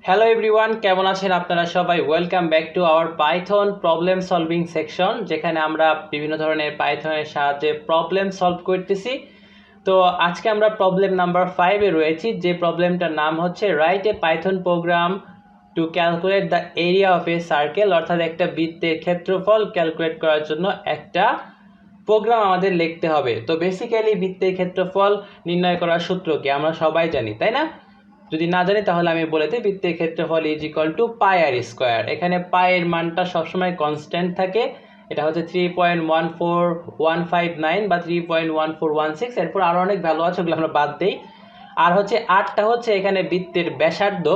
Hello everyone, কেমন আছেন আপনারা সবাই? Welcome back to our Python problem solving section, যেখানে আমরা বিভিন্ন ধরনের পাইথনের সাহায্যে প্রবলেম সলভ করতেছি। তো আজকে আমরা প্রবলেম নাম্বার 5-এ রয়েছি, যে প্রবলেমটার নাম হচ্ছে write a Python programme to calculate the area of A circle. অর্থাৎ একটা বৃত্তের ক্ষেত্রফল ক্যালকুলেট করার জন্য একটা প্রোগ্রাম আমাদের লিখতে হবে। তো বেসিক্যালি বৃত্তের ক্ষেত্রফল নির্ণয় করার সূত্র কি আমরা সবাই জানি, তাই না? যদি না জানি তাহলে আমি বলে দিই, বৃত্তের ক্ষেত্রফল is equal to pi r square. এখানে পাই এর মানটা সবসময় কনস্ট্যান্ট থাকে, এটা হচ্ছে 3.14159 বা 3.1416। এরপর আরও অনেক ভ্যালু আছে, ওগুলো আমরা বাদ দিই। আর হচ্ছে 8টা হচ্ছে এখানে বৃত্তের ব্যাসার্ধ।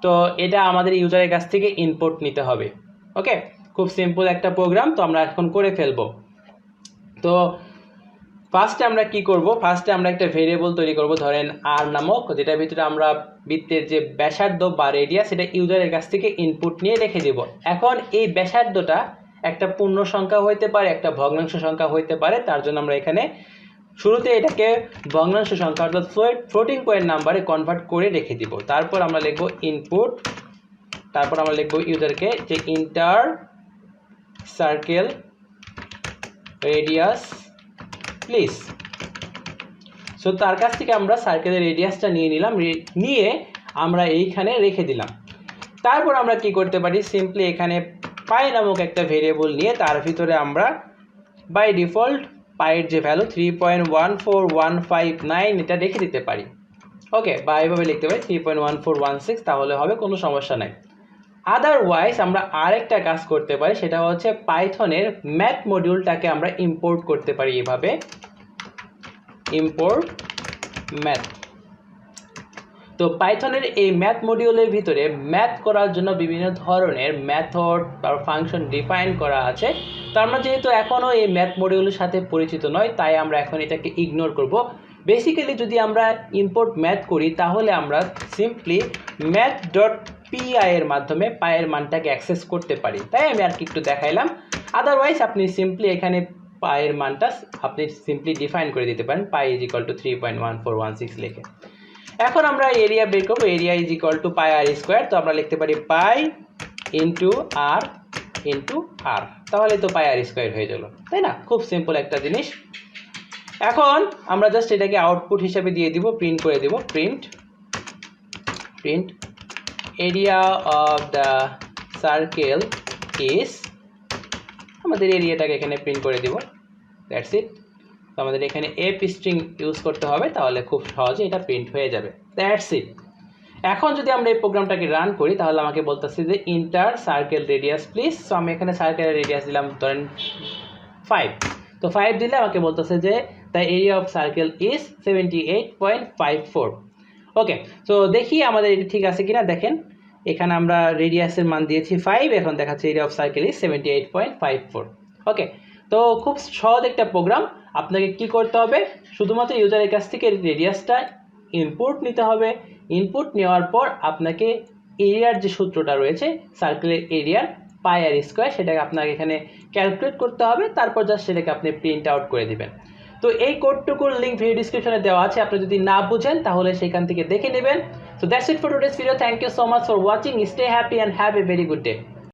তো এটা আমাদের ইউজারের কাছ থেকে ইনপুট নিতে হবে। ওকে, খুব সিম্পল একটা প্রোগ্রাম, তো আমরা এখন করে ফেলবো। তো ফার্স্টে আমরা কি করব, ফার্স্টে আমরা একটা ভেরিয়েবল তৈরি করব, ধরেন আর নামক, যেটার ভিতরে আমরা বৃত্তের যে ব্যাসার্ধ বা রেডিয়াস সেটা ইউজারের কাছ থেকে ইনপুট নিয়ে রেখে দেব। এখন এই ব্যাসার্ধটা একটা পূর্ণ সংখ্যা হইতে পারে, একটা ভগ্নাংশ সংখ্যা হইতে পারে। তার জন্য আমরা এখানে শুরুতে এটাকে ভগ্নাংশ সংখ্যা অর্থাৎ ফ্লোটিং পয়েন্ট নাম্বারে কনভার্ট করে রেখে দিব। তারপর আমরা লিখব ইনপুট, তারপর আমরা লিখব ইউজারকে যে inter circle radius please. So তার কাছ থেকে আমরা সার্কেলের রেডিয়াসটা নিয়ে নিলাম, নিয়ে আমরা এইখানে রেখে দিলাম। তারপর আমরা কি করতে পারি, সিম্পলি এখানে পাই নামক একটা ভেরিয়েবল নিয়ে তার ভিতরে আমরা বাই ডিফল্ট পাইয়ের যে ভ্যালু 3.14159 এটা রেখে দিতে পারি। ওকে, বা এইভাবে লিখতে পারি 3.1416, তাহলে হবে, কোনো সমস্যা নাই। আদারওয়াইজ আমরা আরেকটা কাজ করতে পারি, সেটা হচ্ছে পাইথনের ম্যাথ মডিউলটাকে আমরা ইম্পোর্ট করতে পারি এভাবে, ইম্পোর্ট ম্যাথ। তো পাইথনের এই ম্যাথ মডিউলের ভিতরে ম্যাথ করার জন্য বিভিন্ন ধরনের মেথড আর ফাংশন ডিফাইন করা আছে। তো আমরা যেহেতু এখনও এই ম্যাথ মডিউলের সাথে পরিচিত নয়, তাই আমরা এখন এটাকে ইগনোর করব। বেসিক্যালি যদি আমরা ইম্পোর্ট ম্যাথ করি তাহলে আমরা সিম্পলি ম্যাথ ডট পিআই এর মাধ্যমে পায়ের মানটাকে অ্যাক্সেস করতে পারি, তাই আমি আর কি একটু দেখাইলাম। আদারওয়াইজ আপনি সিম্পলি এখানে পায়ের মানটা আপনি সিম্পলি ডিফাইন করে দিতে পারেন, পাই ইজ ইকুয়াল টু 3.1416 লিখে। এখন আমরা এরিয়া বের করবো, area is equal to pi r square. তো আমরা লিখতে পারি পাই ইন্টু আর, তাহলে তো পাই আর স্কোয়ার হয়ে গেল, তাই না? খুব সিম্পল একটা জিনিস। এখন আমরা জাস্ট এটাকে আউটপুট হিসেবে দিয়ে দিব, প্রিন্ট করে দিব, print area of the circle is, আমাদের এরিয়াটাকে এখানে প্রিন্ট করে দিব, দ্যাটস ইট। তো আমাদের এখানে এফ স্ট্রিং ইউজ করতে হবে, তাহলে খুব সহজে এটা প্রিন্ট হয়ে যাবে, দ্যাটস ইট। এখন যদি আমরা এই প্রোগ্রামটাকে রান করি তাহলে আমাকে বলতেছে যে inter circle radius please. So আমি এখানে সার্কেলের রেডিয়াস দিলাম ধরেন 5। তো 5 দিলে আমাকে বলতেছে যে the area of circle is 78.54। ওকে, তো দেখি আমাদের এটা ঠিক আছে কিনা। দেখেন এখানে আমরা রেডিয়াসের মান দিয়েছি 5, এখন দেখাচ্ছে এরিয়া অফ সার্কেল ইজ 78.54। ওকে, তো খুব সহজ একটা প্রোগ্রাম। আপনাকে কি করতে হবে, শুধুমাত্র ইউজারের কাছ থেকে রেডিয়াসটা ইনপুট নিতে হবে। ইনপুট নেওয়ার পর আপনাকে এরিয়ার যে সূত্রটা রয়েছে সার্কেলের এরিয়ার পাই আর স্কোয়ার, সেটাকে আপনাকে এখানে ক্যালকুলেট করতে হবে। তারপর জাস্ট সেটাকে আপনি প্রিন্ট আউট করে দিবেন। তো এই কোডটুকুর লিঙ্ক ভিডিও ডিসক্রিপশনে দেওয়া আছে, আপনি যদি না বুঝেন তাহলে সেখান থেকে দেখে নেবেন। So that's it for today's video. Thank you so much for watching. Stay happy and have a very good day.